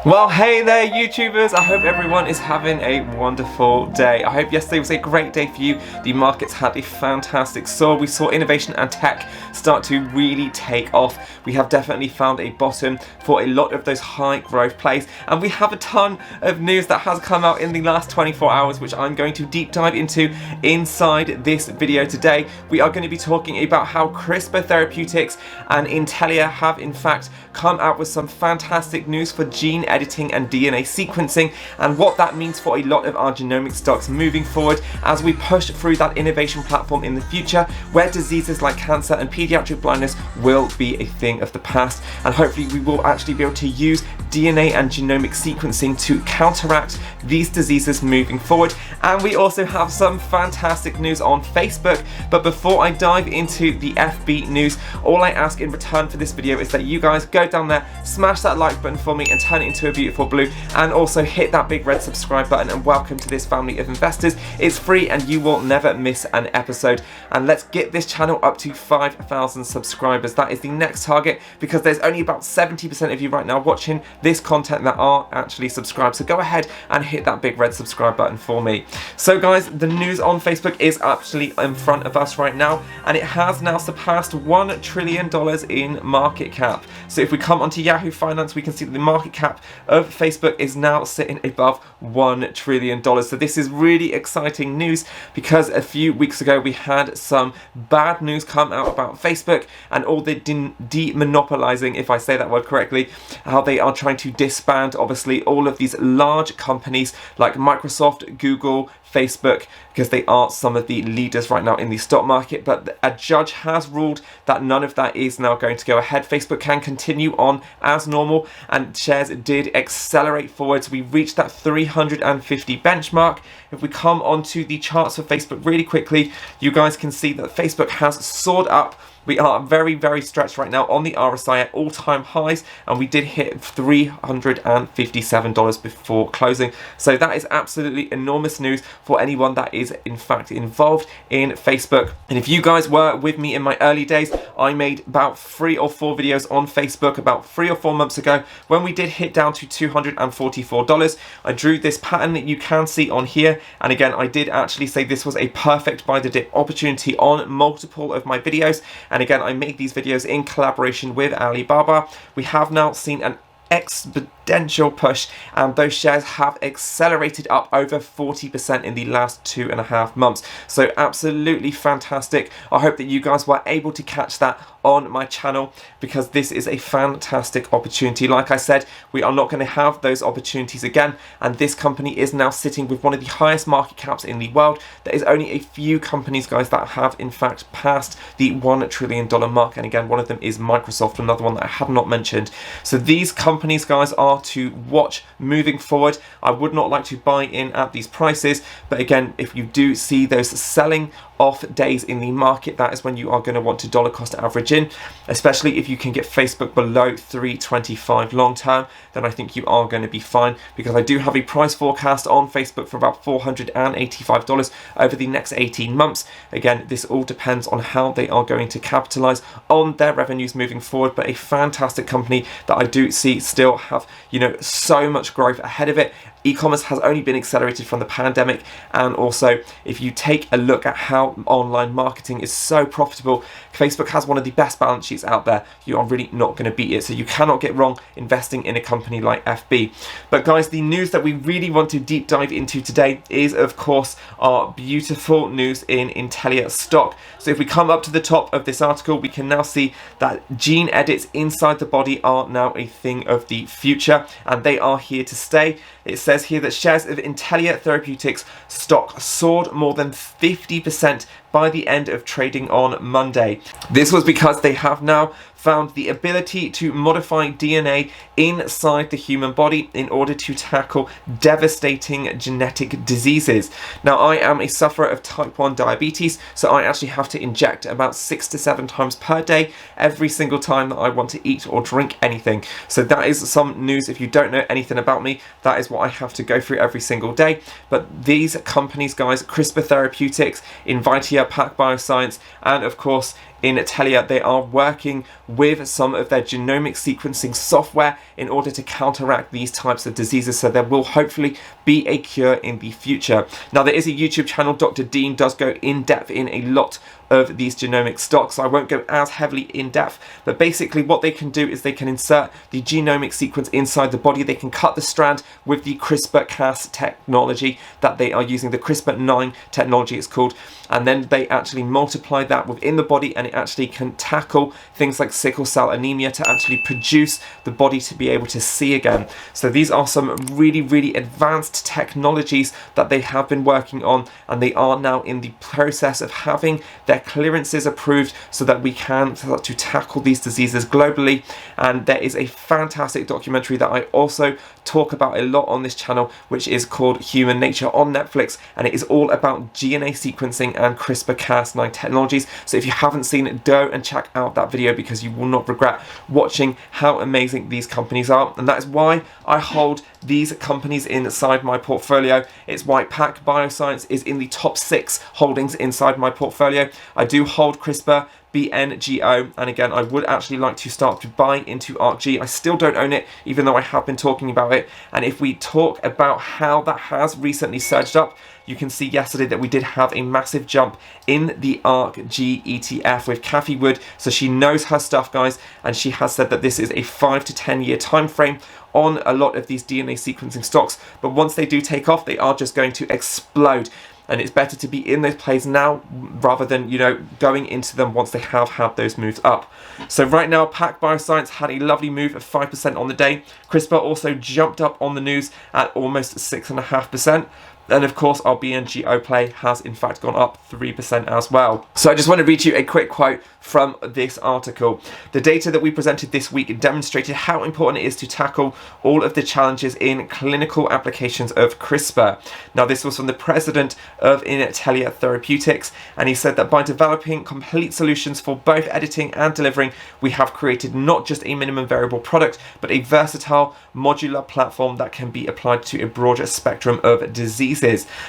Well, hey there YouTubers, I hope everyone is having a wonderful day. I hope yesterday was a great day for you. The markets had a fantastic soar. We saw innovation and tech start to really take off. We have definitely found a bottom for a lot of those high growth plays, and we have a ton of news that has come out in the last 24 hours which I'm going to deep dive into inside this video today. We are going to be talking about how Crispr Therapeutics and Intellia have in fact come out with some fantastic news for gene editing and DNA sequencing, and what that means for a lot of our genomic stocks moving forward as we push through that innovation platform in the future, where diseases like cancer and pediatric blindness will be a thing of the past, and hopefully we will actually be able to use DNA and genomic sequencing to counteract these diseases moving forward. And we also have some fantastic news on Facebook. But before I dive into the FB news, all I ask in return for this video is that you guys go down there, smash that like button for me and turn it into a beautiful blue, and also hit that big red subscribe button, and welcome to this family of investors. It's free and you will never miss an episode. And let's get this channel up to 5,000 subscribers. That is the next target, because there's only about 70% of you right now watching this content that are actually subscribed. So go ahead and hit that big red subscribe button for me. So guys, the news on Facebook is actually in front of us right now, and it has now surpassed $1 trillion in market cap. So if we come onto Yahoo Finance, we can see that the market cap of Facebook is now sitting above $1 trillion. So this is really exciting news, because a few weeks ago we had some bad news come out about Facebook and all the demonopolizing, if I say that word correctly, how they are trying to disband obviously all of these large companies like Microsoft, Google, Facebook, because they are some of the leaders right now in the stock market. But a judge has ruled that none of that is now going to go ahead. Facebook can continue on as normal, and shares did accelerate forwards. We reached that 350 benchmark. If we come onto the charts for Facebook really quickly, you guys can see that Facebook has soared up. We are very, very stretched right now on the RSI at all-time highs, and we did hit $357 before closing. So that is absolutely enormous news for anyone that is in fact involved in Facebook. And if you guys were with me in my early days, I made about 3 or 4 videos on Facebook about 3 or 4 months ago when we did hit down to $244. I drew this pattern that you can see on here, and again I did actually say this was a perfect buy the dip opportunity on multiple of my videos. And again, I make these videos in collaboration with Alibaba. We have now seen an exponential push, and those shares have accelerated up over 40% in the last 2.5 months. So absolutely fantastic. I hope that you guys were able to catch that on my channel, because this is a fantastic opportunity. Like I said, we are not going to have those opportunities again, and this company is now sitting with one of the highest market caps in the world. There is only a few companies, guys, that have in fact passed the $1 trillion mark, and again one of them is Microsoft, another one that I have not mentioned. So these companies, guys, are to watch moving forward. I would not like to buy in at these prices, but again, if you do see those selling off days in the market, that is when you are going to want to dollar cost average in, especially if you can get Facebook below 325 long term. Then I think you are going to be fine, because I do have a price forecast on Facebook for about $485 over the next 18 months. Again, this all depends on how they are going to capitalize on their revenues moving forward, but a fantastic company that I do see still have, you know, so much growth ahead of it. E-commerce has only been accelerated from the pandemic, and also if you take a look at how online marketing is so profitable, Facebook has one of the best balance sheets out there. You are really not going to beat it, so you cannot get wrong investing in a company like FB. But guys, the news that we really want to deep dive into today is of course our beautiful news in Intellia stock. So if we come up to the top of this article, we can now see that gene edits inside the body are now a thing of the future, and they are here to stay. It says here that shares of Intellia Therapeutics stock soared more than 50% by the end of trading on Monday. This was because they have now found the ability to modify DNA inside the human body in order to tackle devastating genetic diseases. Now, I am a sufferer of type 1 diabetes, so I actually have to inject about 6 to 7 times per day every single time that I want to eat or drink anything. So that is some news. If you don't know anything about me, that is what I have to go through every single day. But these companies, guys, Crispr Therapeutics, Invitia, Pack Bioscience, and of course Intellia, they are working with some of their genomic sequencing software in order to counteract these types of diseases, so there will hopefully be a cure in the future. Now, there is a YouTube channel. Dr. Dean does go in depth in a lot of these genomic stocks, so I won't go as heavily in depth, but basically what they can do is they can insert the genomic sequence inside the body. They can cut the strand with the CRISPR-Cas technology that they are using, the CRISPR-9 technology it's called, and then they actually multiply that within the body, and it actually can tackle things like sickle cell anemia to actually produce the body to be able to see again. So these are some really, really advanced technologies that they have been working on, and they are now in the process of having their clearances approved so that we can start to tackle these diseases globally. And there is a fantastic documentary that I also talk about a lot on this channel, which is called Human Nature on Netflix, and it is all about DNA sequencing and CRISPR-Cas9 technologies. So if you haven't seen it, go and check out that video because you will not regret watching how amazing these companies are. And that is why I hold these companies inside my portfolio. It's why Pack Bioscience is in the top 6 holdings inside my portfolio. I do hold Crispr, BNGO, and again, I would actually like to start to buy into ArcG. I still don't own it, even though I have been talking about it. And if we talk about how that has recently surged up, you can see yesterday that we did have a massive jump in the ArcG ETF with CATHY Wood. So she knows her stuff, guys, and she has said that this is a 5 to 10 year time frame on a lot of these DNA sequencing stocks. But once they do take off, they are just going to explode. And it's better to be in those plays now rather than, you know, going into them once they have had those moves up. So right now, Pack Bioscience had a lovely move of 5% on the day. Crispr also jumped up on the news at almost 6.5%. And of course, our BNGO play has in fact gone up 3% as well. So I just want to read you a quick quote from this article. The data that we presented this week demonstrated how important it is to tackle all of the challenges in clinical applications of CRISPR. Now, this was from the president of Intellia Therapeutics, and he said that by developing complete solutions for both editing and delivering, we have created not just a minimum variable product, but a versatile modular platform that can be applied to a broader spectrum of diseases.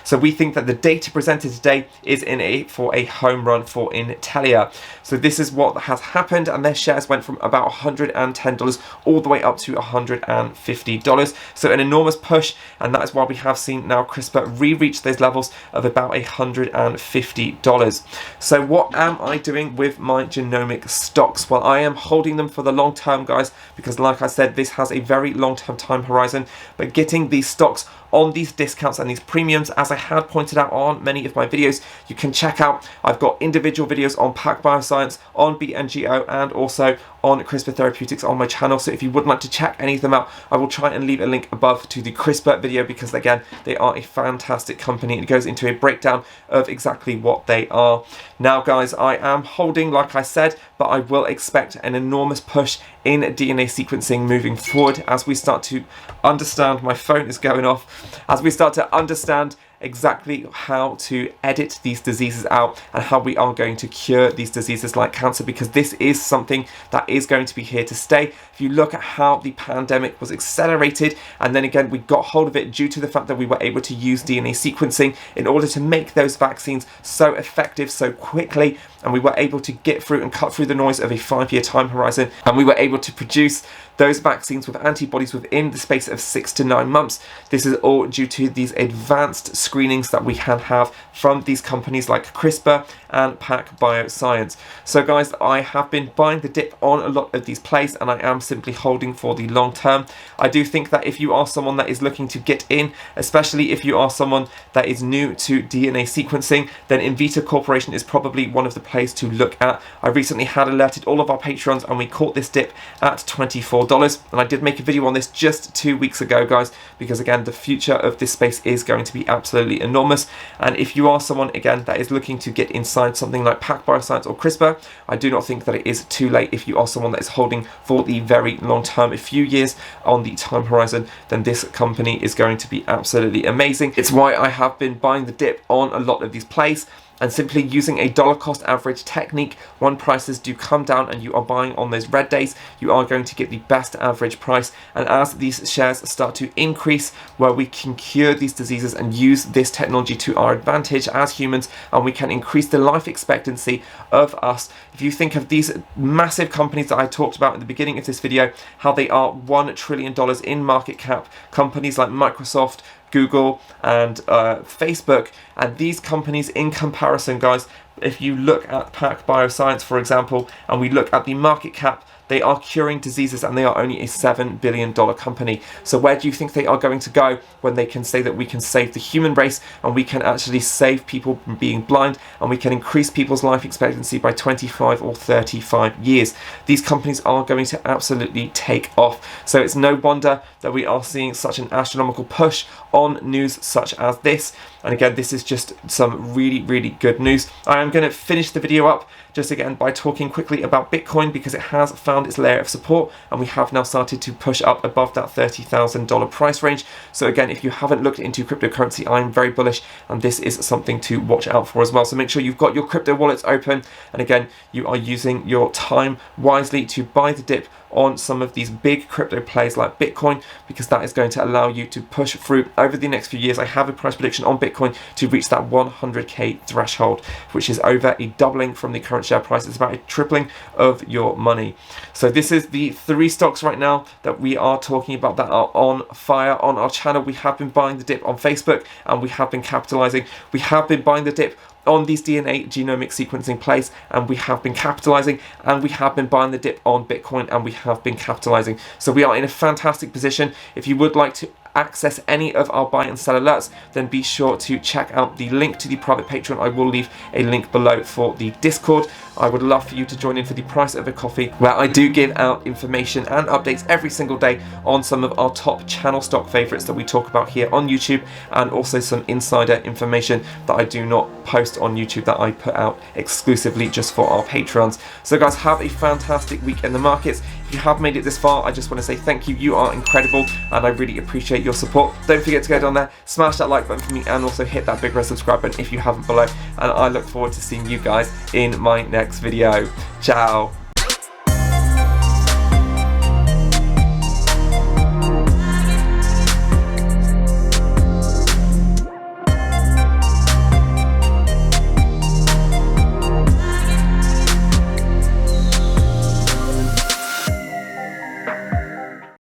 So we think that the data presented today is for a home run for Intellia. So this is what has happened, and their shares went from about $110 all the way up to $150. So an enormous push, and that is why we have seen now CRISPR re-reach those levels of about $150. So what am I doing with my genomic stocks? Well, I am holding them for the long term, guys, because like I said, this has a very long-term time horizon, but getting these stocks on these discounts and these premiums, as I had pointed out on many of my videos, you can check out. I've got individual videos on Pack Bioscience, on BNGO, and also on CRISPR Therapeutics on my channel. So if you would like to check any of them out, I will try and leave a link above to the CRISPR video, because again, they are a fantastic company. It goes into a breakdown of exactly what they are. Now, guys, I am holding, like I said, but I will expect an enormous push in DNA sequencing moving forward as we start to understand, my phone is going off, as we start to understand exactly how to edit these diseases out and how we are going to cure these diseases like cancer, because this is something that is going to be here to stay. If you look at how the pandemic was accelerated, and then again we got hold of it due to the fact that we were able to use DNA sequencing in order to make those vaccines so effective so quickly, and we were able to get through and cut through the noise of a 5-year time horizon, and we were able to produce those vaccines with antibodies within the space of 6 to 9 months. This is all due to these advanced screenings that we can have from these companies like CRISPR and Pack Bioscience. So guys, I have been buying the dip on a lot of these plays, and I am simply holding for the long term. I do think that if you are someone that is looking to get in, especially if you are someone that is new to DNA sequencing, then Invita Corporation is probably one of the plays to look at. I recently had alerted all of our patrons, and we caught this dip at $24. And I did make a video on this just 2 weeks ago, guys, because again, the future of this space is going to be absolutely enormous. And if you are someone, again, that is looking to get inside something like Pack Bioscience or CRISPR, I do not think that it is too late. If you are someone that is holding for the very long term, a few years on the time horizon, then this company is going to be absolutely amazing. It's why I have been buying the dip on a lot of these plays. And simply using a dollar cost average technique, when prices do come down and you are buying on those red days, you are going to get the best average price. And as these shares start to increase, where we can cure these diseases and use this technology to our advantage as humans, and we can increase the life expectancy of us. If you think of these massive companies that I talked about at the beginning of this video, how they are $1 trillion in market cap, companies like Microsoft, Google and Facebook, and these companies in comparison, guys, if you look at Pack Bioscience, for example, and we look at the market cap, they are curing diseases and they are only a $7 billion company. So where do you think they are going to go when they can say that we can save the human race and we can actually save people from being blind and we can increase people's life expectancy by 25 or 35 years? These companies are going to absolutely take off. So it's no wonder that we are seeing such an astronomical push on news such as this. And again, this is just some really, really good news. I am going to finish the video up just again by talking quickly about Bitcoin, because it has found its layer of support and we have now started to push up above that $30,000 price range. So again, if you haven't looked into cryptocurrency, I'm very bullish and this is something to watch out for as well. So make sure you've got your crypto wallets open, and again, you are using your time wisely to buy the dip on some of these big crypto plays like Bitcoin, because that is going to allow you to push through over the next few years. I have a price prediction on Bitcoin to reach that 100k threshold, which is over a doubling from the current share price. It's about a tripling of your money. So this is the 3 stocks right now that we are talking about that are on fire on our channel. We have been buying the dip on Facebook and we have been capitalizing. We have been buying the dip on these DNA genomic sequencing plays and we have been capitalizing, and we have been buying the dip on Bitcoin and we have been capitalizing. So we are in a fantastic position. If you would like to access any of our buy and sell alerts, then be sure to check out the link to the private Patreon. I will leave a link below for the Discord. I would love for you to join in for the price of a coffee, where I do give out information and updates every single day on some of our top channel stock favorites that we talk about here on YouTube, and also some insider information that I do not post on YouTube that I put out exclusively just for our patrons. So guys, have a fantastic week in the markets. If you have made it this far, I just want to say thank you. You are incredible and I really appreciate your support. Don't forget to go down there, smash that like button for me, and also hit that big red subscribe button if you haven't below. And I look forward to seeing you guys in my next video. Ciao.